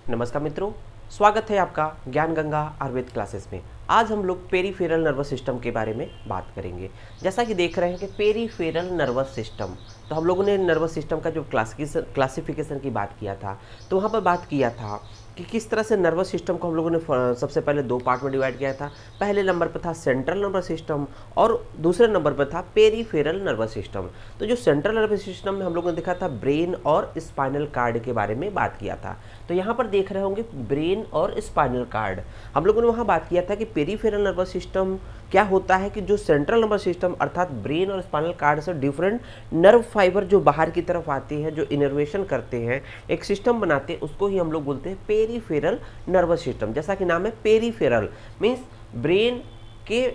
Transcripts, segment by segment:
नमस्कार मित्रों, स्वागत है आपका ज्ञान गंगा आयुर्वेद क्लासेस में। आज हम लोग पेरीफेरल नर्वस सिस्टम के बारे में बात करेंगे। जैसा कि देख रहे हैं कि पेरीफेरल नर्वस सिस्टम, तो हम लोगों ने नर्वस सिस्टम का जो क्लासिफिकेशन की बात किया था, तो वहाँ पर बात किया था कि किस तरह से नर्वस सिस्टम को हम लोगों ने सबसे पहले दो पार्ट में डिवाइड किया था। पहले नंबर पर था सेंट्रल नर्वस सिस्टम और दूसरे नंबर पर था पेरीफेरल नर्वस सिस्टम। तो जो सेंट्रल नर्वस सिस्टम में हम लोगों ने देखा था ब्रेन और स्पाइनल कार्ड के बारे में बात किया था। तो यहाँ पर देख रहे होंगे ब्रेन और स्पाइनल कार्ड। हम लोगों ने वहाँ बात किया था कि पेरीफेरल नर्वस सिस्टम क्या होता है कि जो सेंट्रल नर्वस सिस्टम अर्थात ब्रेन और स्पाइनल कार्ड से डिफरेंट नर्व फाइबर जो बाहर की तरफ आते हैं, जो इनर्वेशन करते हैं, एक सिस्टम बनाते हैं, उसको ही हम लोग बोलते हैं पेरीफेरल नर्वस सिस्टम। जैसा कि नाम है पेरीफेरल मीन्स ब्रेन के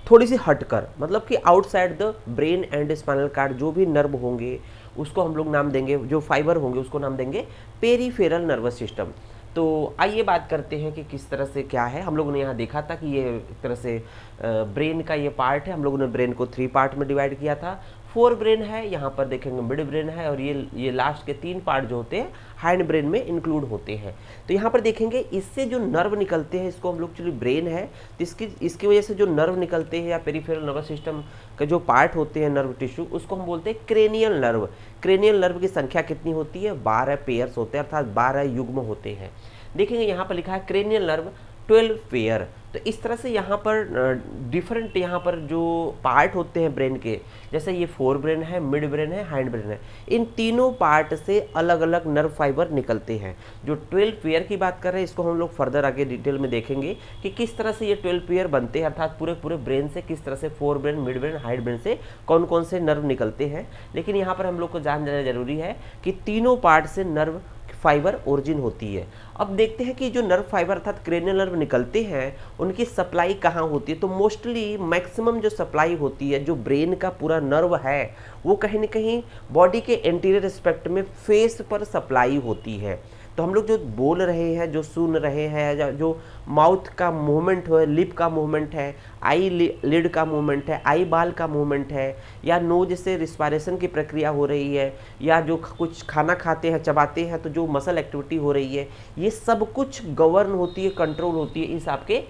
थोड़ी सी हटकर, मतलब कि outside the brain and spinal cord जो भी नर्व होंगे उसको हम लोग नाम देंगे, जो फाइबर होंगे उसको नाम देंगे पेरीफेरल नर्वस सिस्टम। तो आइए बात करते हैं कि किस तरह से क्या है। हम लोगों ने यहाँ देखा था कि ये एक तरह से ब्रेन का ये पार्ट है। हम लोगों ने ब्रेन को 3 पार्ट में डिवाइड किया था। 4 ब्रेन है, यहाँ पर देखेंगे मिड ब्रेन है, और ये लास्ट के 3 पार्ट जो होते हैं हैंड ब्रेन में इंक्लूड होते हैं। तो यहाँ पर देखेंगे इससे जो नर्व निकलते हैं, इसको हम लोग चलिए ब्रेन है, तो इसकी वजह से जो नर्व निकलते हैं या पेरीफेरल नर्वस सिस्टम का जो पार्ट होते हैं नर्व टिश्यू, उसको हम बोलते हैं क्रेनियल नर्व। क्रेनियल नर्व की संख्या कितनी होती है? 12 पेयर्स होते हैं, अर्थात 12 युग्म होते हैं। देखेंगे यहाँ पर लिखा है क्रेनियल नर्व 12 पेयर। तो इस तरह से यहाँ पर डिफरेंट यहाँ पर जो पार्ट होते हैं ब्रेन के, जैसे ये 4 ब्रेन है, मिड ब्रेन है, हैंड ब्रेन है, इन तीनों पार्ट से अलग अलग नर्व फाइबर निकलते हैं। जो 12 पेयर की बात कर रहे हैं, इसको हम लोग फर्दर आगे डिटेल में देखेंगे कि किस तरह से ये 12 पेयर बनते हैं, अर्थात पूरे पूरे ब्रेन से किस तरह से 4 brain, mid brain, hind brain से कौन कौन से नर्व निकलते हैं। लेकिन यहाँ पर हम लोग को जान जाना जरूरी है कि तीनों पार्ट से नर्व फाइबर ओरिजिन होती है। अब देखते हैं कि जो नर्व फाइबर अर्थात क्रेनियल नर्व निकलते हैं, उनकी सप्लाई कहाँ होती है। तो मोस्टली मैक्सिमम जो सप्लाई होती है, जो ब्रेन का पूरा नर्व है, वो कहीं ना कहीं बॉडी के एंटीरियर एस्पेक्ट में फेस पर सप्लाई होती है। तो हम लोग जो बोल रहे हैं, जो सुन रहे हैं, जो माउथ का मूवमेंट है, लिप का मूवमेंट है, आई लिड का मूवमेंट है, आई बाल का मूवमेंट है, या नोज से रिस्पायरेशन की प्रक्रिया हो रही है, या जो कुछ खाना खाते हैं, चबाते हैं, तो जो मसल एक्टिविटी हो रही है, ये सब कुछ गवर्न होती है, कंट्रोल होती है इस आपके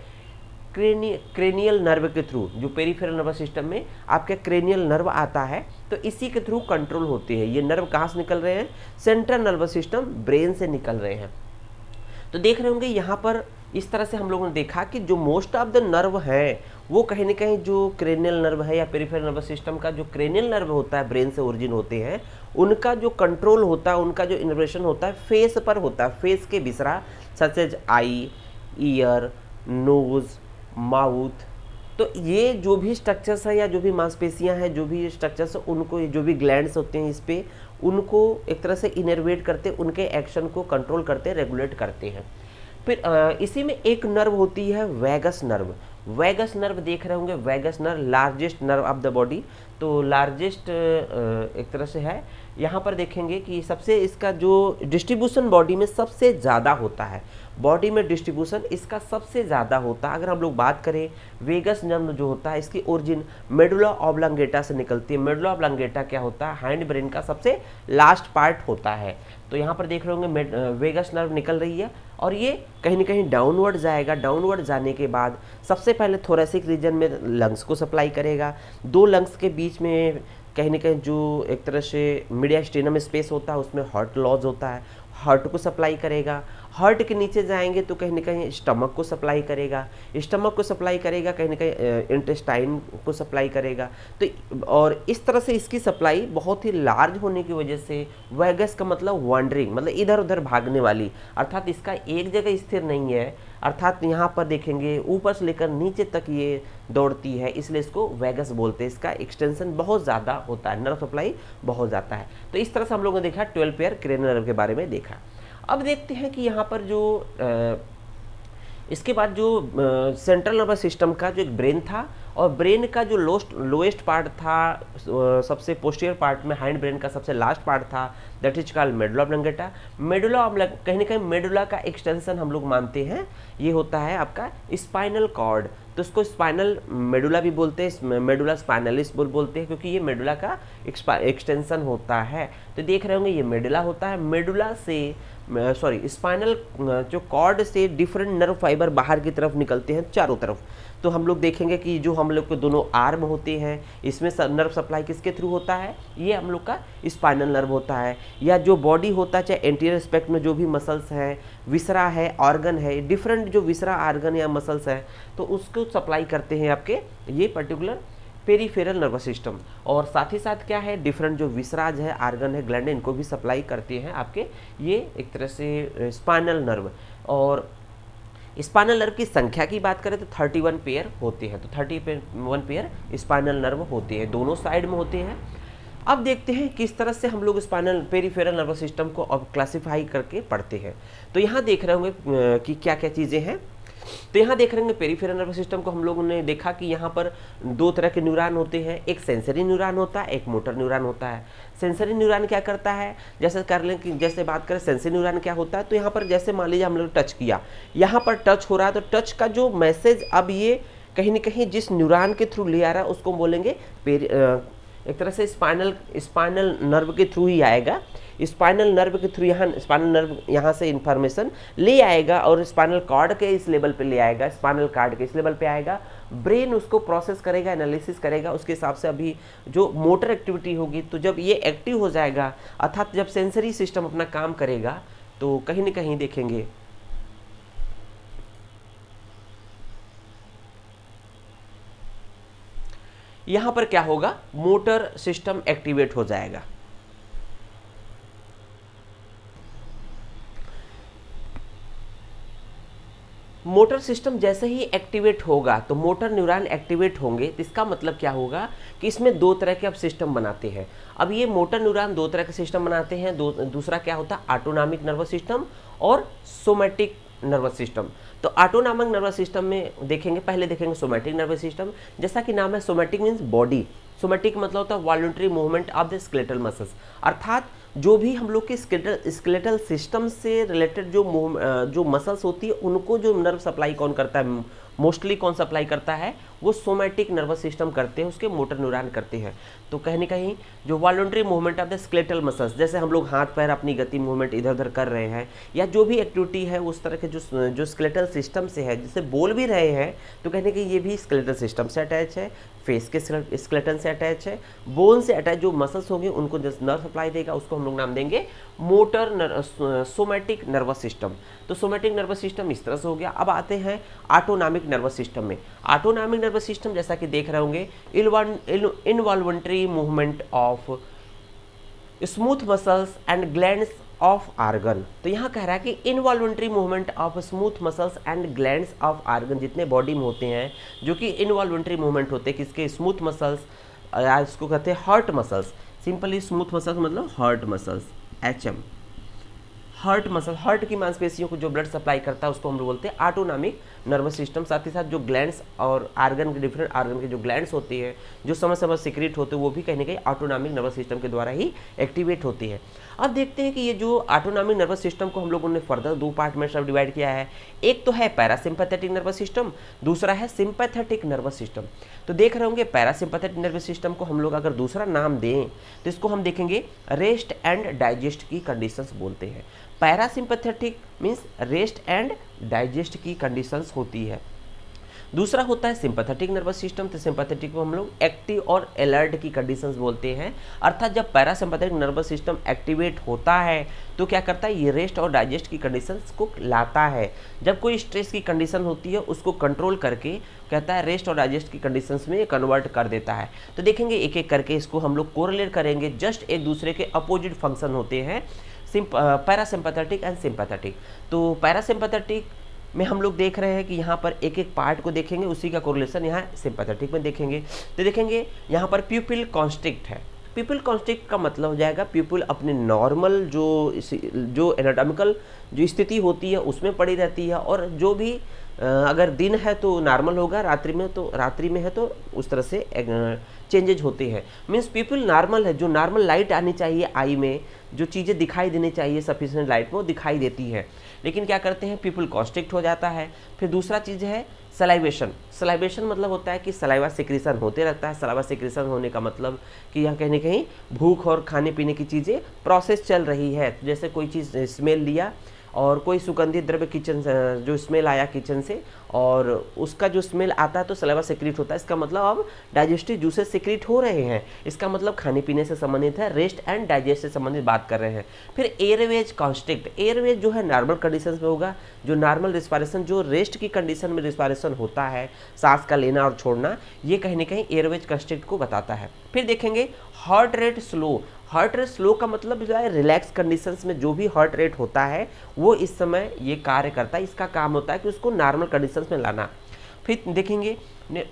क्रेनियल नर्व के थ्रू। जो पेरीफेरल नर्वस सिस्टम में आपके क्रेनियल नर्व आता है, तो इसी के थ्रू कंट्रोल होते हैं। ये नर्व कहाँ से निकल रहे हैं? सेंट्रल नर्वस सिस्टम ब्रेन से निकल रहे हैं। तो देख रहे होंगे यहाँ पर इस तरह से हम लोगों ने देखा कि जो मोस्ट ऑफ द नर्व है, वो कहीं ना कहीं जो क्रेनियल नर्व है या पेरीफेरल नर्वस सिस्टम का जो क्रेनियल नर्व होता है, ब्रेन से ओरिजिन होते हैं, उनका जो कंट्रोल होता है, उनका जो इनर्वेशन होता है फेस पर होता है। फेस के बिसरा such as eye, ear, nose, mouth. तो ये जो भी स्ट्रक्चर्स हैं या जो भी मांसपेशियां हैं, जो भी स्ट्रक्चर्स हैं, उनको, जो भी ग्लैंड्स होते हैं इस पे, उनको एक तरह से इनर्वेट करते, उनके एक्शन को कंट्रोल करते, रेगुलेट करते हैं। फिर इसी में एक नर्व होती है वैगस नर्व। वैगस नर्व देख रहे होंगे, vagus nerve largest nerve of the body. तो लार्जेस्ट एक तरह से है। यहाँ पर देखेंगे कि सबसे इसका जो डिस्ट्रीब्यूशन बॉडी में सबसे ज़्यादा होता है, बॉडी में डिस्ट्रीब्यूशन इसका सबसे ज़्यादा होता है। अगर हम लोग बात करें वेगस नर्व जो होता है, इसकी ओरिजिन मेडुला ऑब्लांगेटा से निकलती है। मेडुला ऑब्लांगेटा क्या होता है? हैंड ब्रेन का सबसे लास्ट पार्ट होता है। तो यहाँ पर देख रहे होंगे वेगस नर्व निकल रही है, और ये कहीं ना कहीं डाउनवर्ड जाएगा। डाउनवर्ड जाने के बाद सबसे पहले थोरेसिक रीजन में लंग्स को सप्लाई करेगा। 2 लंग्स के बीच में कहीं ना कहीं जो एक तरह से मीडियास्टेनम स्पेस होता है, उसमें हार्ट लॉज होता है, हार्ट को सप्लाई करेगा। हार्ट के नीचे जाएंगे तो कहीं ना कहीं स्टमक को सप्लाई करेगा। स्टमक को सप्लाई करेगा, कहीं ना कहीं इंटेस्टाइन को सप्लाई करेगा। तो और इस तरह से इसकी सप्लाई बहुत ही लार्ज होने की वजह से वैगस का मतलब वॉन्डरिंग, मतलब इधर उधर भागने वाली, अर्थात इसका एक जगह स्थिर नहीं है। अर्थात यहाँ पर देखेंगे ऊपर से लेकर नीचे तक ये दौड़ती है, इसलिए इसको वैगस बोलते हैं। इसका एक्सटेंशन बहुत ज़्यादा होता है, नर्व सप्लाई बहुत ज़्यादा है। तो इस तरह से हम लोगों ने देखा 12 पेयर क्रेनियल नर्व के बारे में देखा। अब देखते हैं कि यहाँ पर जो इसके बाद जो सेंट्रल नर्वस सिस्टम का जो एक ब्रेन था, और ब्रेन का जो लोएस्ट पार्ट था, सबसे पोस्टीरियर पार्ट में हैंड ब्रेन का सबसे लास्ट पार्ट था, that is called medulla oblongata. कहीं ना कहीं मेडुला का एक्सटेंशन हम लोग मानते हैं, ये होता है आपका स्पाइनल कॉर्ड। तो इसको स्पाइनल मेडुला भी बोलते हैं, मेडुला स्पाइनलिस बोलते हैं, क्योंकि ये मेडुला का एक्सटेंशन होता है। तो देख रहे होंगे ये मेडुला होता है, मेडुला से स्पाइनल जो कॉर्ड से डिफरेंट नर्व फाइबर बाहर की तरफ निकलते हैं चारों तरफ। तो हम लोग देखेंगे कि जो हम लोग के दोनों आर्म होते हैं इसमें नर्व सप्लाई किसके थ्रू होता है, ये हम लोग का स्पाइनल नर्व होता है। या जो बॉडी होता है, चाहे एंटीरियर एस्पेक्ट में जो भी मसल्स हैं, विसरा है, ऑर्गन है, डिफरेंट जो विसरा ऑर्गन या मसल्स है, तो उसको सप्लाई करते हैं आपके ये पर्टिकुलर पेरीफेरल नर्वस सिस्टम। और साथ ही साथ क्या है, डिफरेंट जो विसराज है, आर्गन है, ग्लैंड है, इनको भी सप्लाई करते हैं आपके ये एक तरह से स्पाइनल नर्व। और स्पाइनल नर्व की संख्या की बात करें तो 31 पेयर होते हैं। तो 31 पेयर स्पाइनल नर्व होते हैं, दोनों साइड में होते हैं। अब देखते हैं किस तरह से हम लोग स्पाइनल पेरीफेरल नर्वस सिस्टम को अब क्लासिफाई करके पढ़ते हैं। तो यहाँ देख रहे होंगे कि क्या क्या चीज़ें हैं। तो यहाँ देख रहे हैं पेरीफेरल नर्वस सिस्टम को हम लोगों ने देखा कि यहाँ पर दो तरह के न्यूरॉन होते हैं, एक सेंसरी न्यूरॉन होता है, एक मोटर न्यूरॉन होता है। सेंसरी न्यूरॉन क्या करता है, जैसे कर लें कि जैसे बात करें सेंसरी न्यूरॉन क्या होता है, तो यहाँ पर जैसे मान लीजिए हम लोग टच किया, यहाँ पर टच हो रहा है, तो टच का जो मैसेज अब ये कहीं ना कहीं जिस न्यूरॉन के थ्रू ले आ रहा है उसको बोलेंगे एक तरह से स्पाइनल नर्व के थ्रू ही आएगा। स्पाइनल नर्व के थ्रू यहाँ स्पाइनल नर्व यहाँ से इंफॉर्मेशन ले आएगा और स्पाइनल कॉर्ड के इस लेवल पे ले आएगा, स्पाइनल कॉर्ड के इस लेवल पे आएगा। ब्रेन उसको प्रोसेस करेगा, एनालिसिस करेगा, उसके हिसाब से अभी जो मोटर एक्टिविटी होगी, तो जब ये एक्टिव हो जाएगा अर्थात जब सेंसरी सिस्टम अपना काम करेगा, तो कहीं ना कहीं देखेंगे यहाँ पर क्या होगा, मोटर सिस्टम एक्टिवेट हो जाएगा। मोटर सिस्टम जैसे ही एक्टिवेट होगा तो मोटर न्यूरॉन एक्टिवेट होंगे, तो इसका मतलब क्या होगा कि इसमें दो तरह के अब सिस्टम बनाते हैं। अब ये मोटर न्यूरॉन दो तरह के सिस्टम बनाते हैं। दूसरा क्या होता है, ऑटोनॉमिक नर्वस सिस्टम और सोमैटिक नर्वस सिस्टम। तो ऑटोनॉमिक नर्वस सिस्टम में देखेंगे, पहले देखेंगे सोमैटिक नर्वस सिस्टम। जैसा कि नाम है, सोमैटिक मीन्स बॉडी, सोमैटिक मतलब होता है voluntary movement of the skeletal muscles, अर्थात जो भी हम लोग के स्केलेटल सिस्टम से रिलेटेड जो मसल्स होती है उनको जो नर्व सप्लाई कौन करता है, मोस्टली कौन सप्लाई करता है, वो सोमैटिक नर्वस सिस्टम करते हैं, उसके मोटर न्यूरॉन करते हैं। तो कहीं ना कहीं जो voluntary movement of the skeletal muscles, जैसे हम लोग हाथ पैर अपनी गति मूवमेंट इधर उधर कर रहे हैं या जो भी एक्टिविटी है उस तरह के जो स्केलेटल सिस्टम से है, जिसे बोल भी रहे हैं, तो कहने कि ये भी स्केलेटल सिस्टम से अटैच है, फेस के स्केलेटन से अटैच है, बोन से अटैच जो मसल्स होंगे उनको जो नर्व सप्लाई देगा उसको हम लोग नाम देंगे सोमैटिक नर्वस सिस्टम। तो सोमैटिक नर्वस सिस्टम इस तरह से हो गया। अब आते हैं ऑटोनॉमिक नर्वस सिस्टम में। ऑटोनॉमिक नर्वस सिस्टम जैसा कि देख रहे होंगे, involuntary movement of smooth muscles and glands of organ. तो यहाँ कह रहा है कि involuntary movement of smooth muscles and glands of organ, जितने बॉडी में होते हैं जो कि इनवॉल्वेंट्री मूवमेंट होते हैं किसके, स्मूथ मसल्स, इसको कहते हैं heart muscles. Simply smooth muscles मतलब heart muscles, HM, heart muscle, heart की मांसपेशियों को जो ब्लड सप्लाई करता है उसको हम लोग बोलते हैं ऑटोनॉमिक नर्वस सिस्टम। साथ ही साथ जो ग्लैंड्स और आर्गन के डिफरेंट आर्गन के जो ग्लैंड्स होती है जो समय समय सीक्रेट होते हैं, वो भी कहीं ना कहीं ऑटोनॉमिक नर्वस सिस्टम के द्वारा ही एक्टिवेट होती है। अब देखते हैं कि ये जो ऑटोनॉमिक नर्वस सिस्टम को हम लोगों ने फर्दर दो पार्ट में सब डिवाइड किया है। एक तो है पैरासिम्पैथेटिक नर्वस सिस्टम, दूसरा है सिंपैथेटिक नर्वस सिस्टम। तो देख रहे होंगे पैरासिम्पैथेटिक नर्वस सिस्टम को हम लोग अगर दूसरा नाम दें तो इसको हम देखेंगे रेस्ट एंड डाइजेस्ट की कंडीशंस बोलते हैं। Parasympathetic means rest and digest की कंडीशंस होती है। दूसरा होता है सिंपैथेटिक नर्वस सिस्टम। तो सिंपैथेटिक को हम लोग एक्टिव और अलर्ट की कंडीशंस बोलते हैं। अर्थात जब पैरासिम्पैथेटिक नर्वस सिस्टम एक्टिवेट होता है तो क्या करता है, ये रेस्ट और डाइजेस्ट की कंडीशंस को लाता है। जब कोई स्ट्रेस की कंडीशन होती है उसको कंट्रोल करके कहता है रेस्ट और डाइजेस्ट की कंडीशंस में कन्वर्ट कर देता है। तो देखेंगे एक एक करके इसको हम लोग कोरिलेट करेंगे, जस्ट एक दूसरे के अपोजिट फंक्शन होते हैं पैरासिम्पैथेटिक एंड सिंपैथेटिक। तो पैरासिम्पैथेटिक में हम लोग देख रहे हैं कि यहाँ पर एक एक पार्ट को देखेंगे, उसी का कोरिलेशन यहाँ सिंपैथेटिक में देखेंगे। तो देखेंगे यहाँ पर प्यूपिल कॉन्स्ट्रिक्ट है। प्यूपिल कॉन्स्ट्रिक्ट का मतलब हो जाएगा प्यूपिल अपने नॉर्मल जो एनाटॉमिकल जो स्थिति होती है उसमें पड़ी रहती है, और जो भी अगर दिन है तो नॉर्मल होगा, रात्रि में है तो उस तरह से चेंजेज होते हैं। मीन्स प्यूपिल नॉर्मल है, जो नॉर्मल लाइट आनी चाहिए आई में, जो चीज़ें दिखाई देनी चाहिए सफिशिएंट लाइट में, वो दिखाई देती है। लेकिन क्या करते हैं, पीपल कॉन्स्ट्रिक्ट हो जाता है। फिर दूसरा चीज़ है सलाइवेशन। सलाइवेशन मतलब होता है कि सलाइवा सिक्रीशन होते रहता है। सलाइवा सिक्रीशन होने का मतलब कि यहाँ कहीं ना कहीं भूख और खाने पीने की चीज़ें प्रोसेस चल रही है। जैसे कोई चीज़ स्मेल लिया और कोई सुगंधित द्रव्य किचन जो स्मेल आया किचन से, और उसका जो स्मेल आता है तो सलाइवा सिक्रीट होता है। इसका मतलब अब डाइजेस्टिव जूसेस सिक्रीट हो रहे हैं। इसका मतलब खाने पीने से संबंधित है, रेस्ट एंड डाइजेस्ट से संबंधित बात कर रहे हैं। फिर एयरवेज कॉन्स्ट्रिक्ट। एयरवेज जो है नॉर्मल कंडीशन में होगा, जो नॉर्मल रिस्पायरेशन, जो रेस्ट की कंडीशन में रिस्पायरेशन होता है, सांस का लेना और छोड़ना, ये कहीं ना कहीं एयरवेज कॉन्स्ट्रिक्ट को बताता है। फिर देखेंगे heart rate slow. Heart rate slow का मतलब जो है रिलैक्स कंडीशंस में जो भी हार्ट रेट होता है वो इस समय ये कार्य करता है। इसका काम होता है कि उसको नॉर्मल कंडीशंस में लाना। फिर देखेंगे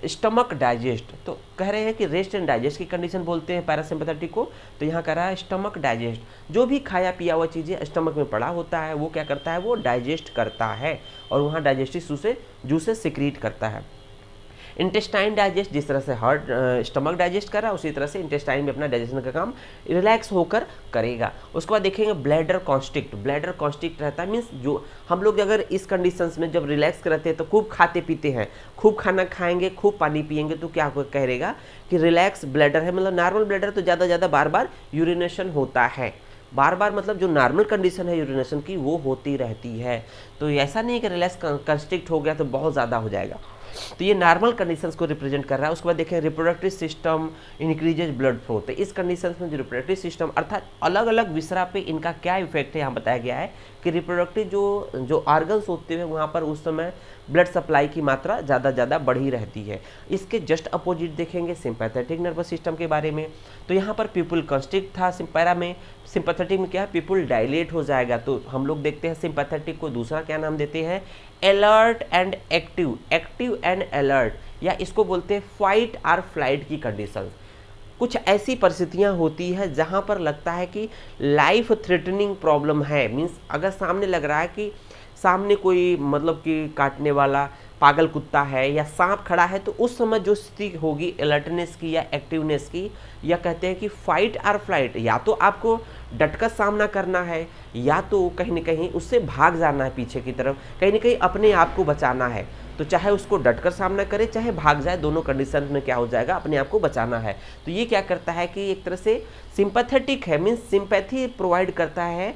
स्टमक डाइजेस्ट। तो कह रहे हैं कि रेस्ट एंड डाइजेस्ट की कंडीशन बोलते हैं पैरासिम्पैथेटिक को। तो यहाँ कह रहा है स्टमक डाइजेस्ट। जो भी खाया पिया हुआ चीज़ें स्टमक में पड़ा होता है वो क्या करता है, वो डाइजेस्ट करता है और वहाँ डाइजेस्टिव जूसेस सिक्रीट करता है। इंटेस्टाइन डाइजेस्ट, जिस तरह से हार्ट स्टमक डाइजेस्ट कर रहा है उसी तरह से इंटेस्टाइन में अपना डाइजेशन का काम रिलैक्स होकर करेगा। उसके बाद देखेंगे ब्लैडर कॉन्स्ट्रिक्ट। ब्लैडर कॉन्स्ट्रिक्ट रहता है मीन्स जो हम लोग अगर इस कंडीशंस में जब रिलैक्स रहते हैं तो खूब खाते पीते हैं, खूब खाना खाएंगे, खूब पानी पिएंगे, तो क्या कहेगा कि रिलैक्स ब्लैडर है। मतलब नॉर्मल ब्लैडर तो ज़्यादा बार बार यूरिनेशन होता है, बार बार मतलब जो नॉर्मल कंडीशन है यूरिनेशन की वो होती रहती है। तो ऐसा नहीं है कि रिलैक्स कंस्ट्रिक्ट हो गया तो बहुत ज़्यादा हो जाएगा। तो ये नॉर्मल कंडीशंस को रिप्रेजेंट कर रहा है। उसके बाद देखें reproductive system increases blood flow. तो इस कंडीशंस में जो रिप्रोडक्टिव सिस्टम अर्थात अलग अलग विसरा पे इनका क्या इफेक्ट है यहाँ बताया गया है कि रिप्रोडक्टिव जो ऑर्गन्स होते हैं वहाँ पर उस समय ब्लड सप्लाई की मात्रा ज़्यादा बढ़ी रहती है। इसके जस्ट अपोजिट देखेंगे सिंपैथेटिक नर्वस सिस्टम के बारे में। तो यहाँ पर पीपल कंस्ट्रिक्ट था पैरा में, सिंपैथेटिक में क्या है, पीपल डायलेट हो जाएगा। तो हम लोग देखते हैं सिंपैथेटिक को दूसरा क्या नाम देते हैं, alert and active. Active and alert, या इसको बोलते हैं फाइट और फ्लाइट की कंडीशन। कुछ ऐसी परिस्थितियां होती है जहां पर लगता है कि लाइफ थ्रेटनिंग प्रॉब्लम है। मीन्स अगर सामने लग रहा है कि सामने कोई मतलब कि काटने वाला पागल कुत्ता है या सांप खड़ा है, तो उस समय जो स्थिति होगी अलर्टनेस की या एक्टिवनेस की, या कहते हैं कि फाइट और फ्लाइट, या तो आपको डटकर सामना करना है या तो कहीं ना कहीं उससे भाग जाना है पीछे की तरफ, कहीं ना कहीं अपने आप को बचाना है। तो चाहे उसको डटकर सामना करे चाहे भाग जाए, दोनों कंडीशन में क्या हो जाएगा, अपने आप को बचाना है। तो ये क्या करता है कि एक तरह से सिंपैथेटिक है, मीन्स सिंपैथी प्रोवाइड करता है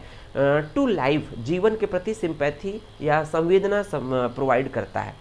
टू लाइफ, जीवन के प्रति सिंपैथी या संवेदना प्रोवाइड करता है।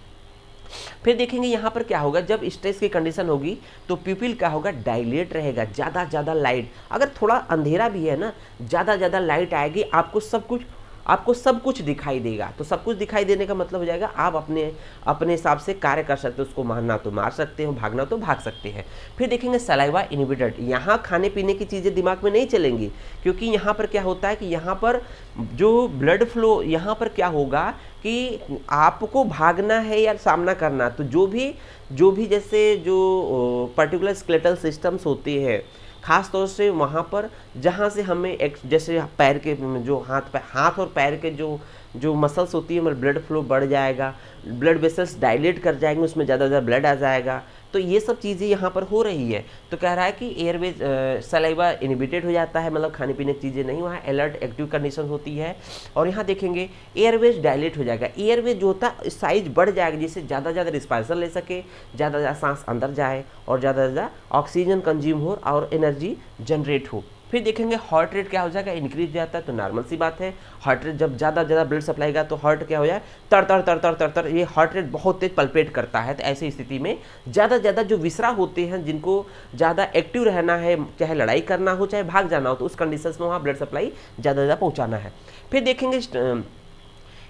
फिर देखेंगे यहाँ पर क्या होगा, जब स्ट्रेस की कंडीशन होगी तो प्यूपिल क्या होगा, डायलेट रहेगा, ज़्यादा लाइट। अगर थोड़ा अंधेरा भी है ना, ज़्यादा लाइट आएगी, आपको सब कुछ दिखाई देगा। तो सब कुछ दिखाई देने का मतलब हो जाएगा आप अपने हिसाब से कार्य कर सकते हो, उसको मारना तो मार सकते हो, भागना तो भाग सकते हैं। फिर देखेंगे सलाइवा इनहिबिटेड। यहाँ खाने पीने की चीज़ें दिमाग में नहीं चलेंगी, क्योंकि यहाँ पर क्या होता है कि यहाँ पर जो ब्लड फ्लो, यहाँ पर क्या होगा कि आपको भागना है या सामना करना, तो जो भी जैसे जो पर्टिकुलर स्केलेटल सिस्टम्स होते हैं, खास तौर से वहाँ पर जहाँ से हमें एक जैसे पैर के जो हाथ और पैर के जो मसल्स होती है, मतलब ब्लड फ्लो बढ़ जाएगा, ब्लड वेसल्स डायलेट कर जाएंगे, उसमें ज़्यादा ब्लड आ जाएगा। तो ये सब चीज़ें यहाँ पर हो रही है। तो कह रहा है कि एयरवेज सलाइवा इनहिबिटेड हो जाता है, मतलब खाने पीने की चीज़ें नहीं, वहाँ अलर्ट एक्टिव कंडीशन होती है। और यहाँ देखेंगे एयरवेज डायलेट हो जाएगा। एयरवेज जो होता है साइज बढ़ जाएगा, जिससे ज़्यादा रिस्पायरेशन ले सके, ज़्यादा सांस अंदर जाए और ज़्यादा ऑक्सीजन कंज्यूम हो और एनर्जी जनरेट हो। फिर देखेंगे हार्ट रेट क्या हो जाएगा, इंक्रीज हो जाता है। तो नॉर्मल सी बात है, हार्ट रेट जब ज़्यादा ब्लड सप्लाई का तो हार्ट क्या हो जाए, तर, ये हार्ट रेट बहुत तेज पल्पेट करता है। तो ऐसी स्थिति में ज़्यादा जो विसरा होते हैं, जिनको ज़्यादा एक्टिव रहना है, चाहे लड़ाई करना हो चाहे भाग जाना हो, तो उस कंडीशन में वहाँ ब्लड सप्लाई ज़्यादा पहुँचाना है। फिर देखेंगे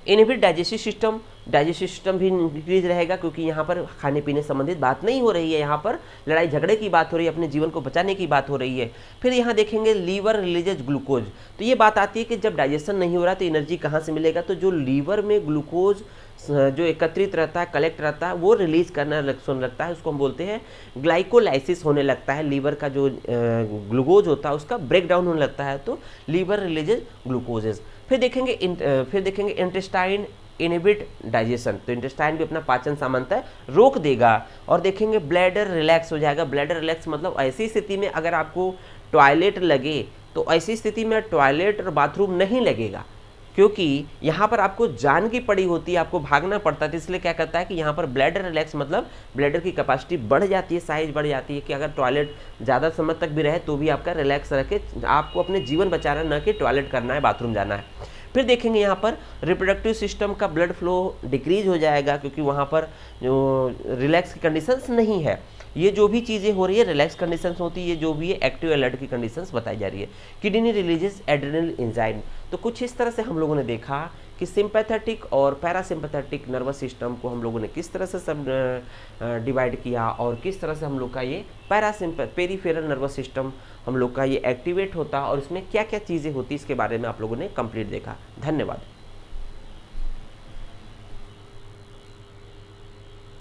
इनहिबिट डाइजेस्टिव सिस्टम भी इंक्रीज रहेगा, क्योंकि यहाँ पर खाने पीने संबंधित बात नहीं हो रही है, यहाँ पर लड़ाई झगड़े की बात हो रही है, अपने जीवन को बचाने की बात हो रही है। फिर यहाँ देखेंगे लीवर रिलीजेज ग्लूकोज। तो ये बात आती है कि जब डाइजेशन नहीं हो रहा तो एनर्जी कहाँ से मिलेगा, तो जो लीवर में ग्लूकोज जो एकत्रित रहता है, कलेक्ट रहता है, वो रिलीज करना सुन लगता है, उसको हम बोलते हैं ग्लाइकोलाइसिस होने लगता है। लीवर का जो ग्लूकोज होता है उसका ब्रेक डाउन होने लगता है, तो लीवर रिलीजेज ग्लूकोजेज। फिर देखेंगे इंटेस्टाइन इनहिबिट डाइजेशन। तो इंटेस्टाइन भी अपना पाचन सामंता रोक देगा। और देखेंगे ब्लैडर रिलैक्स हो जाएगा। ब्लैडर रिलैक्स मतलब ऐसी स्थिति में अगर आपको टॉयलेट लगे तो ऐसी स्थिति में टॉयलेट और बाथरूम नहीं लगेगा, क्योंकि यहाँ पर आपको जान की पड़ी होती है, आपको भागना पड़ता है, तो इसलिए क्या करता है कि यहाँ पर ब्लैडर रिलैक्स मतलब ब्लैडर की कैपेसिटी बढ़ जाती है, साइज बढ़ जाती है कि अगर टॉयलेट ज़्यादा समय तक भी रहे तो भी आपका रिलैक्स रखे, आपको अपने जीवन बचाना है, न कि टॉयलेट करना है, बाथरूम जाना है। फिर देखेंगे यहाँ पर रिप्रोडक्टिव सिस्टम का ब्लड फ्लो डिक्रीज हो जाएगा, क्योंकि वहाँ पर जो रिलैक्स की कंडीशंस नहीं है। ये जो भी चीज़ें हो रही है रिलैक्स कंडीशंस होती है, ये जो भी है एक्टिव अलर्ट की कंडीशंस बताई जा रही है। Kidney releases adrenal enzyme. तो कुछ इस तरह से हम लोगों ने देखा कि सिंपैथेटिक और पैरासिम्पैथेटिक नर्वस सिस्टम को हम लोगों ने किस तरह से सब डिवाइड किया, और किस तरह से हम लोग का ये पेरीफेरल नर्वस सिस्टम हम लोग का ये एक्टिवेट होता, और इसमें क्या क्या चीज़ें होती इसके बारे में आप लोगों ने कंप्लीट देखा। धन्यवाद।